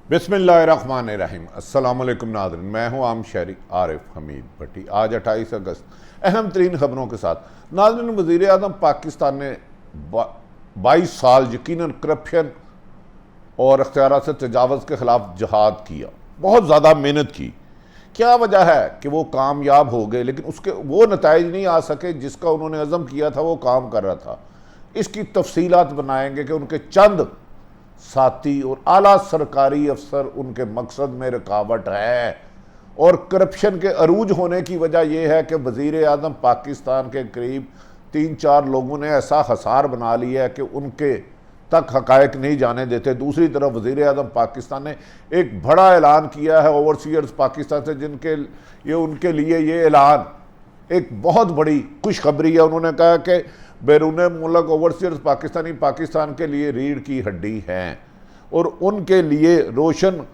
बिस्मिल्लाहिर्रहमानिर्रहीम। अस्सलाम वालेकुम नाज़रीन, मैं हूँ आम शहरी आरिफ हमीद भट्टी। आज 28 अगस्त अहम तरीन खबरों के साथ। नाज़रीन, वज़ीर आज़म पाकिस्तान ने 22 साल यकीनन करप्शन और अख्तियारात से तजावज़ के ख़िलाफ़ जहाद किया, बहुत ज़्यादा मेहनत की। क्या वजह है कि वो कामयाब हो गए, लेकिन उसके वो नताइज नहीं आ सके जिसका उन्होंने अज़म किया था, वो काम कर रहा था। इसकी तफसीलात बनाएंगे कि उनके चंद साथी और आला सरकारी अफसर उनके मकसद में रुकावट है, और करप्शन के अरूज होने की वजह यह है कि वज़ीर आज़म पाकिस्तान के करीब 3-4 लोगों ने ऐसा हसार बना लिया है कि उनके तक हकायक नहीं जाने देते। दूसरी तरफ वज़ीर आज़म पाकिस्तान ने एक बड़ा ऐलान किया है ओवरसीयर्स पाकिस्तान से, जिनके ये उनके लिए ये ऐलान एक बहुत बड़ी खुशखबरी है। उन्होंने कहा कि बैरून मुल्क ओवरसीयर्स पाकिस्तानी पाकिस्तान के लिए रीढ़ की हड्डी हैं, और उनके लिए रोशन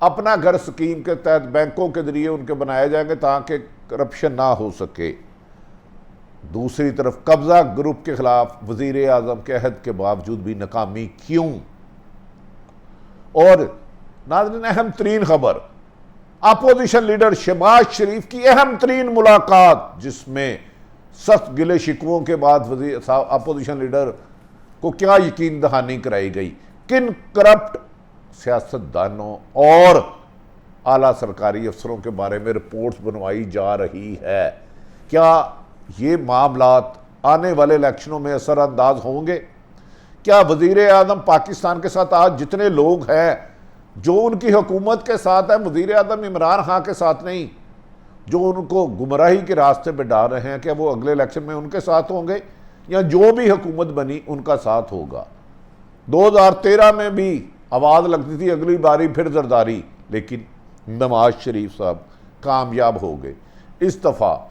अपना घर स्कीम के तहत बैंकों के जरिए उनके बनाए जाएंगे ताकि करप्शन ना हो सके। दूसरी तरफ कब्जा ग्रुप के खिलाफ वजीर आजम के अहद के बावजूद भी नाकामी क्यों? और नाज़रीन, अहम तरीन खबर, अपोजिशन लीडर शहबाज शरीफ की अहम तरीन मुलाकात, जिसमें सख्त गिले शिकवों के बाद अपोजिशन लीडर को क्या यकीन दहानी कराई गई, किन करप्ट सियासतदानों और आला सरकारी अफसरों के बारे में रिपोर्ट्स बनवाई जा रही है। क्या ये मामलात आने वाले इलेक्शनों में असरअंदाज होंगे? क्या वज़ीर आज़म पाकिस्तान के साथ आज जितने लोग हैं जो उनकी हुकूमत के साथ है, वज़ीर आज़म इमरान खान के साथ नहीं, जो उनको गुमराही के रास्ते पे डाल रहे हैं, क्या वो अगले इलेक्शन में उनके साथ होंगे या जो भी हुकूमत बनी उनका साथ होगा? 2013 में भी आवाज़ लगती थी अगली बारी फिर जरदारी, लेकिन नवाज शरीफ साहब कामयाब हो गए। इस दफ़ा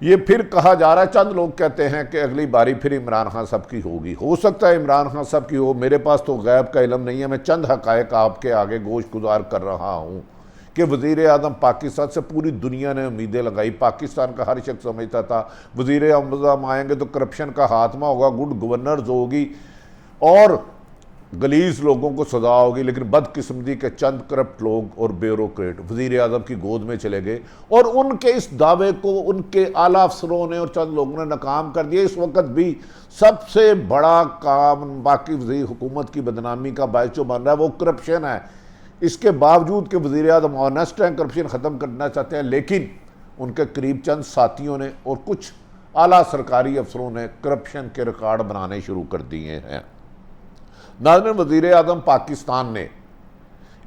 ये फिर कहा जा रहा है, चंद लोग कहते हैं कि अगली बारी फिर इमरान खान साहब की होगी। हो सकता है इमरान खान साहब की हो, मेरे पास तो गैब का इल्म नहीं है। मैं चंद हकायक आपके आगे गोश गुजार कर रहा हूँ कि वज़ीर आज़म पाकिस्तान से पूरी दुनिया ने उम्मीदें लगाई। पाकिस्तान का हर शख्स समझता था वज़ीर आज़म आएंगे तो करप्शन का खात्मा होगा, गुड गवर्नर्स होगी और गलीज लोगों को सजा होगी, लेकिन बदकिस्मती के चंद करप्ट लोग और ब्यूरोक्रेट वज़ीर आज़म की गोद में चले गए, और उनके इस दावे को उनके आला अफसरों ने और चंद लोगों ने नाकाम कर दिया। इस वक्त भी सबसे बड़ा काम बाकी वज़ीर हुकूमत की बदनामी का बायस जो बन रहा है वो करप्शन है। इसके बावजूद कि वज़ीर आज़म ऑनेस्ट हैं, करप्शन ख़त्म करना चाहते हैं, लेकिन उनके करीब चंद साथियों ने और कुछ आला सरकारी अफसरों ने करप्शन के रिकॉर्ड बनाने शुरू कर दिए हैं। नाज़रीन, वज़ीर आज़म पाकिस्तान ने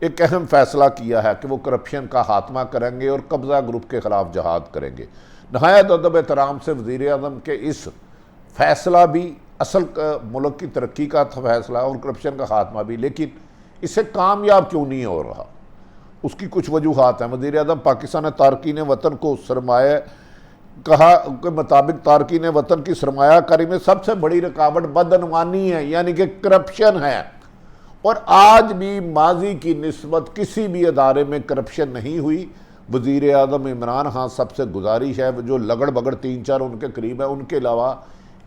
एक अहम फैसला किया है कि वो करप्शन का खात्मा करेंगे और कब्ज़ा ग्रुप के ख़िलाफ़ जहाद करेंगे। नहायत अदब एहतराम से वज़ीर आज़म के इस फैसला भी असल मुल्क की तरक्की का फैसला और करप्शन का खात्मा भी, लेकिन इससे कामयाब क्यों नहीं हो रहा? उसकी कुछ वजूहात हैं। वज़ीर आज़म पाकिस्तान ने तारकीन वतन को सरमाया कहा के मुताबिक तारकीन वतन की सरमायाकारी में सबसे बड़ी रुकावट बदअनवानी है, यानी कि करप्शन है। और आज भी माजी की निस्बत किसी भी अदारे में करप्शन नहीं हुई। वज़ीर आज़म इमरान खान सबसे गुजारिश है, जो लगड़ बगड़ 3-4 उनके करीब है, उनके अलावा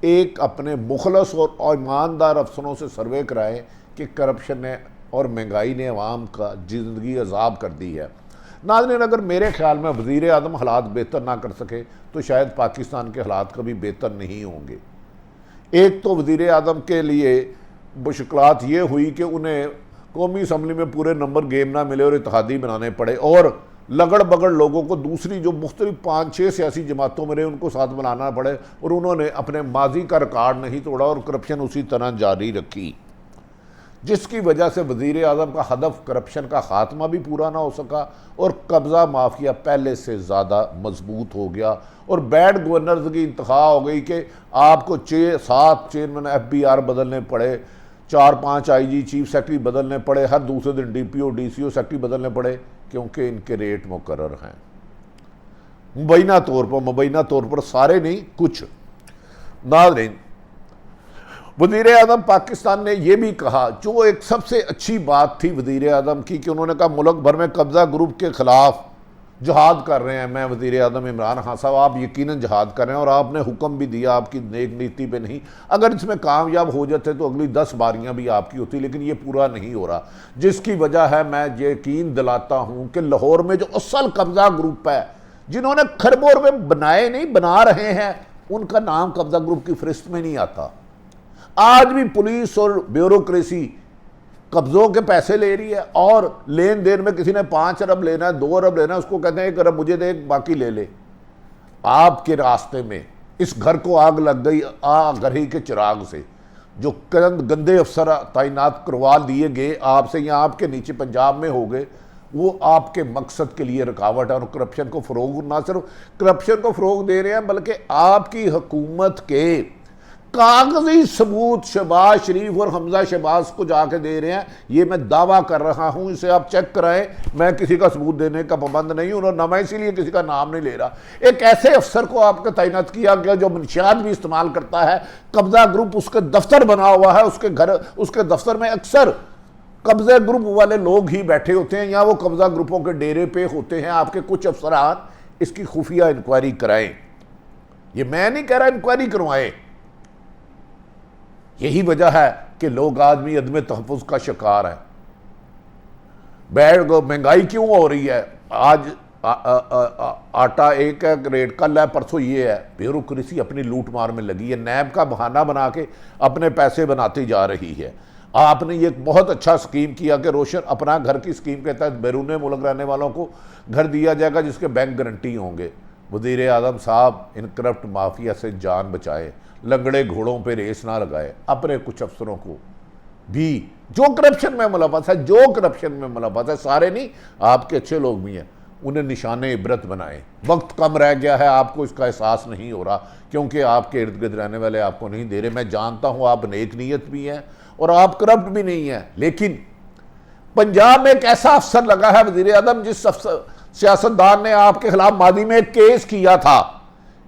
एक अपने मुखलस और ईमानदार अफसरों से सर्वे कराएं कि करप्शन ने और महंगाई ने अवाम का ज़िंदगी अजाब कर दी है। नाज़रीन, अगर मेरे ख्याल में वज़ीर आज़म हालात बेहतर ना कर सके तो शायद पाकिस्तान के हालात कभी बेहतर नहीं होंगे। एक तो वज़ीर आज़म के लिए मुश्किलात ये हुई कि उन्हें कौमी असम्बली में पूरे नंबर गेम ना मिले और इत्तेहादी बनाने पड़े, और लगड़ बगड़ लोगों को दूसरी जो मुख्तलिफ 5-6 सियासी जमातों में रहे उनको साथ बनाना पड़े, और उन्होंने अपने माजी का रिकॉर्ड नहीं तोड़ा और करप्शन उसी तरह जारी रखी, जिसकी वजह से वज़ीर आज़म का हदफ करप्शन का खात्मा भी पूरा ना हो सका और कब्ज़ा माफिया पहले से ज़्यादा मजबूत हो गया, और बैड गवर्नर्स की इंतखा हो गई कि आपको 6-7 चेयरमैन FBR बदलने पड़े, 4-5 IG चीफ सेक्रेटरी बदलने पड़े, हर दूसरे दिन DPO DCO सेक्रेटरी बदलने पड़े, क्योंकि इनके रेट मुकर्रर हैं। मुबैना तौर पर सारे नहीं, कुछ। नाज़रीन, वज़ीर आज़म पाकिस्तान ने यह भी कहा, जो एक सबसे अच्छी बात थी वज़ीर आज़म की, कि उन्होंने कहा मुल्क भर में कब्ज़ा ग्रुप के ख़िलाफ़ जहाद कर रहे हैं। मैं वज़ीर आज़म इमरान खान साहब, आप यकीनन जहाद कर रहे हैं और आपने हुक्म भी दिया आपकी नेक नीति पे नहीं। अगर इसमें कामयाब हो जाते तो अगली 10 बारियां भी आपकी होती, लेकिन ये पूरा नहीं हो रहा, जिसकी वजह है मैं यकीन दिलाता हूँ कि लाहौर में जो असल कब्जा ग्रुप है, जिन्होंने खरबों रुपए बनाए नहीं बना रहे हैं, उनका नाम कब्जा ग्रुप की फहरिस्त में नहीं आता। आज भी पुलिस और ब्यूरोक्रेसी कब्जों के पैसे ले रही है और लेन देन में किसी ने 5 अरब लेना है, 2 अरब लेना है, उसको कहते हैं 1 अरब मुझे दे, बाकी ले ले। आपके रास्ते में इस घर को आग लग गई घर ही के चिराग से। जो गंदे अफसर तैनात करवा दिए गए आपसे या आपके नीचे पंजाब में हो गए, वो आपके मकसद के लिए रुकावट है और करप्शन को फ़रोग, ना सिर्फ करप्शन को फ़रोग दे रहे हैं बल्कि आपकी हुकूमत के कागजी सबूत शहबाज शरीफ और हमजा शहबाज को जाके दे रहे हैं। ये मैं दावा कर रहा हूं, इसे आप चेक कराएं, मैं किसी का सबूत देने का पाबंद नहीं हूं और मैं इसीलिए किसी का नाम नहीं ले रहा। एक ऐसे अफसर को आपका तैनात किया गया जो मंशियात भी इस्तेमाल करता है, कब्जा ग्रुप उसका दफ्तर बना हुआ है, उसके घर उसके दफ्तर में अक्सर कब्जा ग्रुप वाले लोग ही बैठे होते हैं या वो कब्जा ग्रुपों के डेरे पे होते हैं। आपके कुछ अफसरान इसकी खुफिया इंक्वायरी कराएं। ये मैं नहीं कह रहा इंक्वायरी करवाएं। यही वजह है कि लोग आदमी अदम तहफ़्फ़ुज़ का शिकार है। महंगाई क्यों हो रही है? आज आटा एक रेट, कल है परसों ये है। ब्यूरोक्रेसी अपनी लूट मार में लगी है, नैब का बहाना बना के अपने पैसे बनाती जा रही है। आपने ये बहुत अच्छा स्कीम किया कि रोशन अपना घर की स्कीम के तहत बैरून मुल्क रहने वालों को घर दिया जाएगा जिसके बैंक गारंटी होंगे। वज़ीर आज़म साहब इन करप्ट माफिया से जान बचाए, लंगड़े घोड़ों पे रेस ना लगाए। अपने कुछ अफसरों को भी जो करप्शन में मुलव्वस है, जो करप्शन में मुलव्वस है, सारे नहीं, आपके अच्छे लोग भी हैं, उन्हें निशाने इबरत बनाए। वक्त कम रह गया है, आपको इसका एहसास नहीं हो रहा क्योंकि आपके इर्द गिर्द रहने वाले आपको नहीं दे रहे। मैं जानता हूँ आप नेक नीयत भी हैं और आप करप्ट भी नहीं हैं, लेकिन पंजाब में एक ऐसा अफसर लगा है वज़ीर आज़म, जिस सियासतदान ने आपके खिलाफ मादी में एक केस किया था,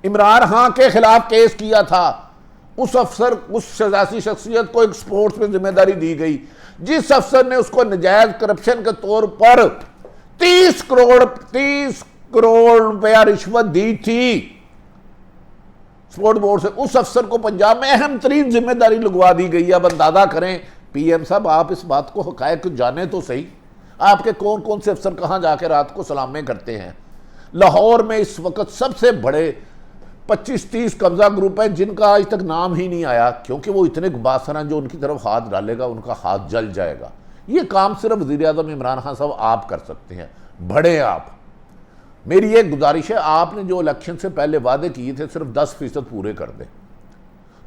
इमरान खान के खिलाफ केस किया था, उस अफसर, उस सियासी शख्सियत को एक स्पोर्ट्स में जिम्मेदारी दी गई। जिस अफसर ने उसको नजायज करप्शन के तौर पर 30 करोड़ रुपया रिश्वत दी थी स्पोर्ट्स बोर्ड से, उस अफसर को पंजाब में अहम तरीन जिम्मेदारी लगवा दी गई। अब अंदाजा करें पीएम साहब, आप इस बात को हकायक जाने तो सही, आपके कौन कौन से अफसर कहां जाके रात को सलामें करते हैं। लाहौर में इस वक्त सबसे बड़े 25-30 कब्जा ग्रुप है जिनका आज तक नाम ही नहीं आया, क्योंकि वो इतने बासर हैं, जो उनकी तरफ हाथ डालेगा उनका हाथ जल जाएगा। ये काम सिर्फ वज़ीर आज़म इमरान खान साहब आप कर सकते हैं, बड़े आप। मेरी एक गुजारिश है, आपने जो इलेक्शन से पहले वादे किए थे सिर्फ 10% पूरे कर दें।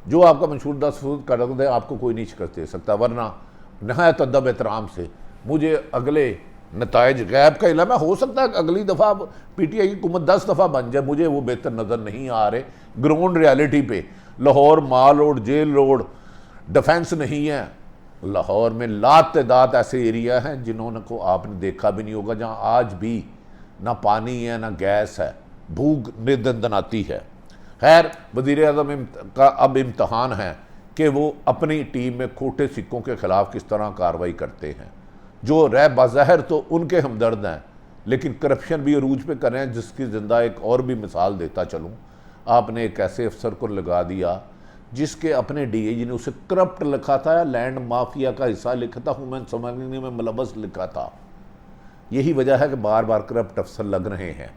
जो आपका मंशूर 10% कर दें, आपको कोई नहीं शिकस्त दे सकता, वरना नहायत अदब एहतराम से मुझे अगले नताइज गैब का इल्म है, हो सकता है अगली दफ़ा पीटीआई की हुकूमत 10 दफ़ा बन जाए, मुझे वो बेहतर नज़र नहीं आ रहे। ग्राउंड रियलिटी पे लाहौर माल रोड, जेल रोड, डिफेंस नहीं है। लाहौर में लातेदाद ऐसे एरिया हैं जिन्होंने को आपने देखा भी नहीं होगा, जहाँ आज भी ना पानी है ना गैस है, भूख निदंदनाती है। खैर, वज़ीर आज़म का अब इम्तहान है कि वो अपनी टीम में खोटे सिक्कों के खिलाफ किस तरह कार्रवाई करते हैं। जो रह बाज़ाहिर तो उनके हमदर्द हैं, लेकिन करप्शन भी अरूज पे कर रहे हैं, जिसकी ज़िंदा एक और भी मिसाल देता चलूँ। आपने एक ऐसे अफसर को लगा दिया जिसके अपने डीआईजी ने उसे करप्ट लिखा था, या लैंड माफिया का हिस्सा लिखा था, ह्यूमन समझने में मुलव्वस लिखा था। यही वजह है कि बार बार करप्ट अफसर लग रहे हैं।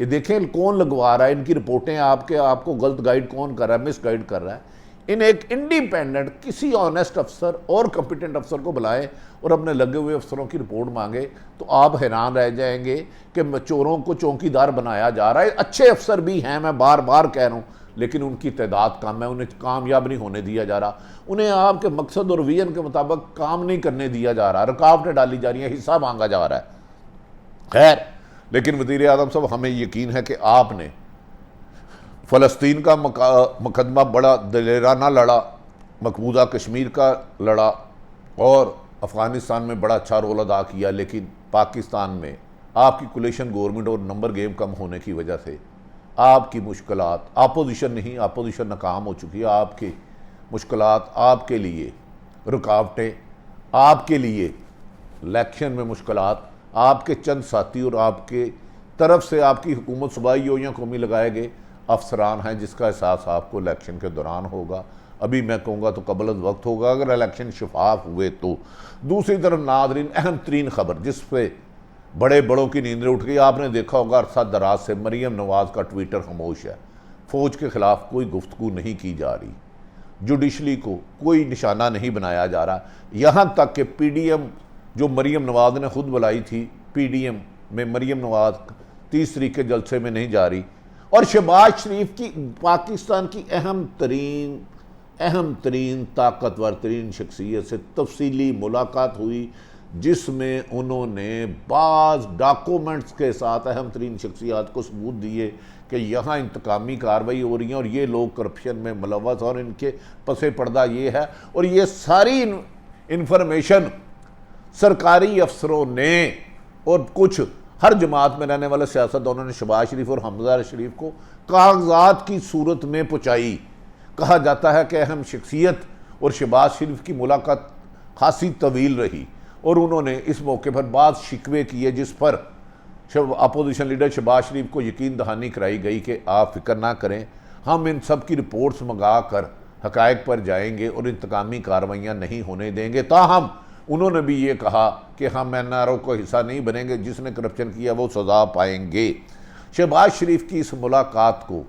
ये देखें कौन लगवा रहा है, इनकी रिपोर्टें आपको गलत गाइड कौन कर रहा है, मिस गाइड कर रहा है। इन एक इंडिपेंडेंट किसी ऑनेस्ट अफसर और कॉम्पिटेंट अफसर को बुलाएं और अपने लगे हुए अफसरों की रिपोर्ट मांगे, तो आप हैरान रह जाएंगे कि चोरों को चौकीदार बनाया जा रहा है। अच्छे अफसर भी हैं, मैं बार बार कह रहा हूँ, लेकिन उनकी तादाद कम है, उन्हें कामयाब नहीं होने दिया जा रहा, उन्हें आपके मकसद और विजन के मुताबिक काम नहीं करने दिया जा रहा, रुकावटें डाली जा रही हैं, हिस्सा मांगा जा रहा है। खैर, लेकिन वज़ीर आज़म साहब, हमें यकीन है कि आपने फ़लस्तीन का मुकदमा बड़ा दिलेराना लड़ा, मकबूजा कश्मीर का लड़ा और अफ़गानिस्तान में बड़ा अच्छा रोल अदा किया, लेकिन पाकिस्तान में आपकी कोलिशन गवर्नमेंट और नंबर गेम कम होने की वजह से आपकी मुश्किलात, अपोजिशन नहीं, अपोजिशन नाकाम हो चुकी है, आपकी मुश्किलात, आपके लिए रुकावटें, आपके लिए इलेक्शन में मुश्किलात, आपके चंद साथी और आपके तरफ से आपकी हुकूमत सूबाई हो या कौमी लगाए गए अफसरान हैं, जिसका एहसास आपको इलेक्शन के दौरान होगा। अभी मैं कहूँगा तो कबल वक्त होगा अगर इलेक्शन शफाफ हुए तो। दूसरी तरफ नादरीन, अहम तरीन खबर जिस पे बड़े बड़ों की नींदें उठ गई, आपने देखा होगा अरसा दराज से मरीम नवाज का ट्विटर खामोश है। फ़ौज के ख़िलाफ़ कोई गुफ्तगू नहीं की जा रही, जुडिशली को कोई निशाना नहीं बनाया जा रहा। यहाँ तक कि PDM जो मरीम नवाज ने खुद बुलाई थी, PDM में मरीम नवाज 30 तारीख के जलसे में नहीं जा रही। और शहबाज शरीफ की पाकिस्तान की अहम तरीन ताकतवर तरीन शख्सियत से तफसीली मुलाकात हुई, जिसमें उन्होंने बाज़ डॉक्यूमेंट्स के साथ अहम तरीन शख्सियात को सबूत दिए कि यहाँ इंतकामी कार्रवाई हो रही है और ये लोग करप्शन में मुलव्वस और इनके पसे पर्दा ये है। और ये सारी इंफॉर्मेशन सरकारी अफसरों ने और कुछ हर जमात में रहने वाले सियासतदानों ने शहबाज शरीफ और हमजा शरीफ को कागजात की सूरत में पहुँचाई। कहा जाता है कि अहम शख्सियत और शहबाज शरीफ की मुलाकात खासी तवील रही और उन्होंने इस मौके पर बात शिकवे किए, जिस पर अपोजिशन लीडर शहबाज शरीफ को यकीन दहानी कराई गई कि आप फिक्र ना करें, हम इन सब की रिपोर्ट्स मंगा कर हकायक पर जाएंगे और इंतकामी कार्रवाइयाँ नहीं होने देंगे। ताहम उन्होंने भी ये कहा कि हम NRO को हिस्सा नहीं बनेंगे, जिसने करप्शन किया वो सज़ा पाएंगे। शहबाज शरीफ की इस मुलाकात को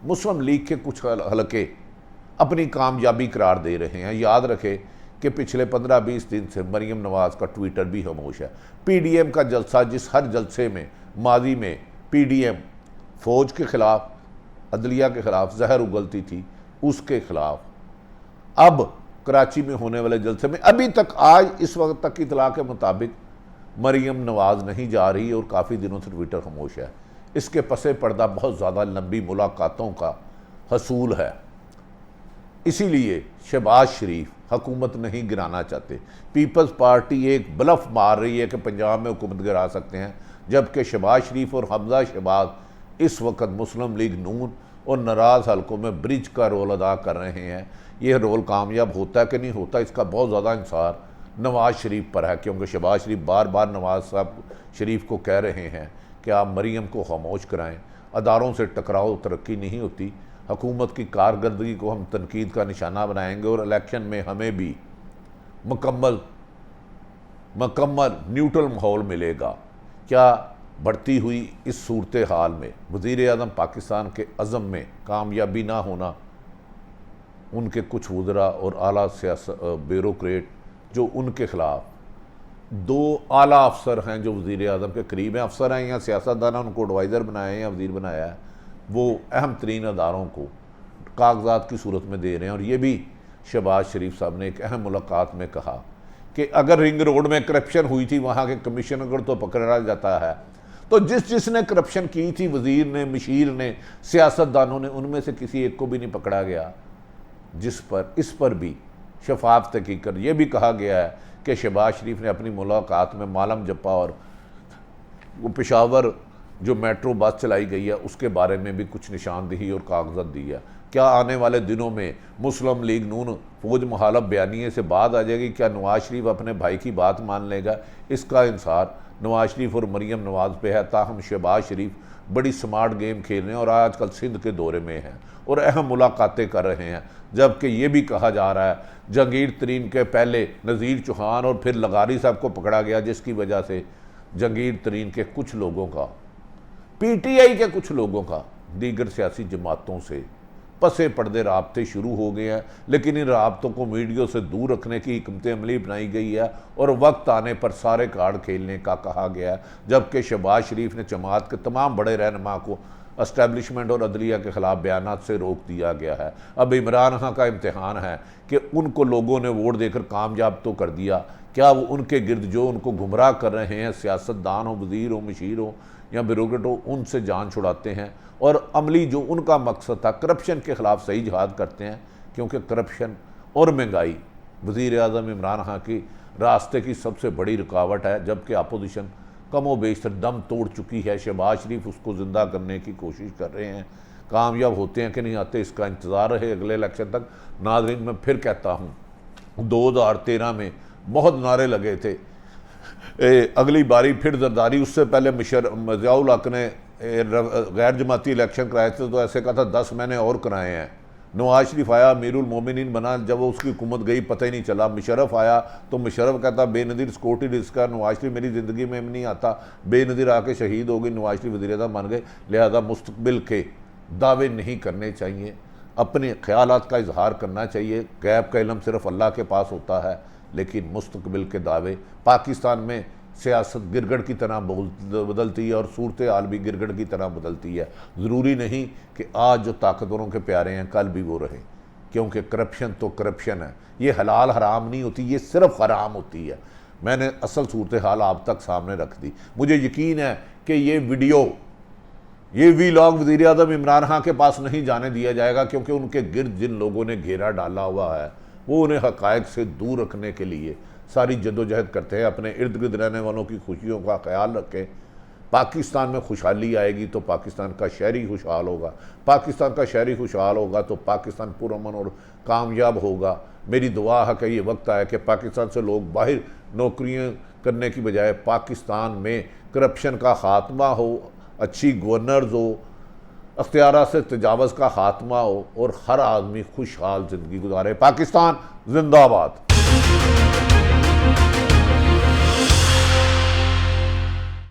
मुस्लिम लीग के कुछ हलके अपनी कामयाबी करार दे रहे हैं। याद रखें कि पिछले 15-20 दिन से मरीम नवाज का ट्विटर भी खामोश है। PDM का जलसा, जिस हर जलसे में माजी में PDM फ़ौज के ख़िलाफ़, अदलिया के ख़िलाफ़ जहर उगलती थी, उसके ख़िलाफ़ अब कराची में होने वाले जलसे में अभी तक आज इस वक्त तक की इतला के मुताबिक मरीम नवाज नहीं जा रही और काफ़ी दिनों से ट्विटर खामोश है। इसके पसे पर्दा बहुत ज़्यादा लंबी मुलाकातों का हसूल है। इसीलिए शहबाज शरीफ हुकूमत नहीं गिराना चाहते। पीपल्स पार्टी एक ब्लफ मार रही है कि पंजाब में हुकूमत गिरा सकते हैं, जबकि शहबाज शरीफ और हमजा शहबाज इस वक्त मुस्लिम लीग नून और नाराज़ हलकों में ब्रिज का रोल अदा कर रहे हैं। यह रोल कामयाब होता है कि नहीं होता, इसका बहुत ज़्यादा इंसार नवाज़ शरीफ पर है, क्योंकि शहबाज शरीफ बार बार नवाज़ साहब शरीफ को कह रहे हैं कि आप मरीम को खामोश कराएं, अदारों से टकराव तरक्की नहीं होती, हुकूमत की कारकर्दगी को हम तनकीद का निशाना बनाएंगे और इलेक्शन में हमें भी मुकम्मल न्यूट्रल माहौल मिलेगा। क्या बढ़ती हुई इस सूरत हाल में वज़ीर आज़म पाकिस्तान के अज़म में कामयाबी ना होना, उनके कुछ वज़रा और आला सियासत ब्यूरोक्रेट जो उनके ख़िलाफ़ 2 आला अफसर हैं जो वज़ीर आज़म के करीब हैं, अफसर हैं या सियासतदान, उनको एडवाइज़र बनाया है या वज़ीर बनाया है, वो अहम तरीन अदारों को कागजात की सूरत में दे रहे हैं। और ये भी शहबाज शरीफ साहब ने एक अहम मुलाकात में कहा कि अगर रिंग रोड में करप्शन हुई थी, वहाँ के कमिश्नर को तो पकड़ा जाता है, तो जिसने करप्शन की थी, वज़ीर ने, मशीर ने, सियासतदानों ने, उनमें से किसी एक को भी नहीं पकड़ा गया। इस पर भी शफाफ तहकीक कर यह भी कहा गया है कि शहबाज शरीफ ने अपनी मुलाकात में मालम जप्पा और पेशावर जो मेट्रो बस चलाई गई है उसके बारे में भी कुछ निशानदेही और कागजात दी है। क्या आने वाले दिनों में मुस्लिम लीग नून फौज मुखालफ बयानिए से बात आ जाएगी? क्या नवाज शरीफ अपने भाई की बात मान लेगा? इसका इंसार नवाज शरीफ और मरीम नवाज पे है। ताहम शहबाज शरीफ बड़ी स्मार्ट गेम खेल रहे हैं और आजकल सिंध के दौरे में हैं और अहम मुलाकातें कर रहे हैं। जबकि ये भी कहा जा रहा है जहांगीर तरीन के पहले नज़ीर चौहान और फिर लगारी साहब को पकड़ा गया, जिसकी वजह से जहांगीर तरीन के कुछ लोगों का, PTI के कुछ लोगों का दीगर सियासी जमातों से पसे पर्दे राब्ते शुरू हो गए हैं। लेकिन इन राब्तों को मीडिया से दूर रखने की हिकमत अमली बनाई गई है और वक्त आने पर सारे कार्ड खेलने का कहा गया है। जबकि शहबाज शरीफ ने जमात के तमाम बड़े रहनुमा को एस्टैब्लिशमेंट और अदलिया के ख़िलाफ़ बयानात से रोक दिया गया है। अब इमरान खां का इम्तहान है कि उनको लोगों ने वोट देकर कामयाब तो कर दिया, क्या वो उनके गिर्द जो उनको गुमराह कर रहे हैं, सियासतदान हो, वज़ीर हो, मशीर हो या ब्यूरोक्रेट हो, उनसे जान छुड़ाते हैं। और अमली जो उनका मकसद था करप्शन के ख़िलाफ़ सही जिहाद करते हैं, क्योंकि करप्शन और महंगाई वज़ीर आज़म इमरान खां की रास्ते की सबसे बड़ी रुकावट है। जबकि अपोजिशन कमो बेशतर दम तोड़ चुकी है। शहबाज शरीफ उसको ज़िंदा करने की कोशिश कर रहे हैं। कामयाब होते हैं कि नहीं आते, इसका इंतज़ार रहे अगले इलेक्शन तक। नाज़रीन, मैं फिर कहता हूँ 2013 में बहुत नारे लगे थे अगली बारी फिर जरदारी। उससे पहले ज़ियाउल हक ने गैर जमाती इलेक्शन कराए थे तो ऐसे कहा था 10 मैंने और कराए हैं। नवाज शरीफ आया, अमीरुल मोमिनीन बना, जब वो उसकी हुकूमत गई पता ही नहीं चला। मुशर्रफ आया तो मुशर्रफ कहता बेनज़ीर सिक्योरिटी रिस्क का, नवाज शरीफ मेरी ज़िंदगी में नहीं आता। बेनज़ीर आके शहीद हो गई, नवाज शरीफ वज़ीर-ए-आज़म बन गए। लिहाजा मुस्तकबिल के दावे नहीं करने चाहिए, अपने ख्यालात का इजहार करना चाहिए। गैब का इल्म सिर्फ अल्लाह के पास होता है, लेकिन मुस्तकबिल के दावे। पाकिस्तान में सियासत गिरगड़ की तरह बदलती है और सूरत हाल भी गिरगड़ की तरह बदलती है। ज़रूरी नहीं कि आज जो ताकतवरों के प्यारे हैं कल भी वो रहें, क्योंकि करप्शन तो करप्शन है। ये हलाल हराम नहीं होती, ये सिर्फ हराम होती है। मैंने असल सूरत हाल आप तक सामने रख दी। मुझे यकीन है कि ये वीडियो, ये वीलॉग वज़ीर-ए-आज़म इमरान खान के पास नहीं जाने दिया जाएगा, क्योंकि उनके गिर्द जिन लोगों ने घेरा डाला हुआ है वो उन्हें हक़ाइक़ से दूर रखने के लिए सारी जद्दोजहद करते हैं। अपने इर्द गिर्द रहने वालों की खुशियों का ख्याल रखें। पाकिस्तान में खुशहाली आएगी तो पाकिस्तान का शहरी खुशहाल होगा, पाकिस्तान का शहरी खुशहाल होगा तो पाकिस्तान पुरअमन और कामयाब होगा। मेरी दुआ है कि ये वक्त आया कि पाकिस्तान से लोग बाहर नौकरियां करने की बजाय पाकिस्तान में करप्शन का ख़ात्मा हो, अच्छी गवर्नर्स हो, अख्तियार से तजावज़ का खात्मा हो और हर आदमी खुशहाल ज़िंदगी गुजारे। पाकिस्तान जिंदाबाद।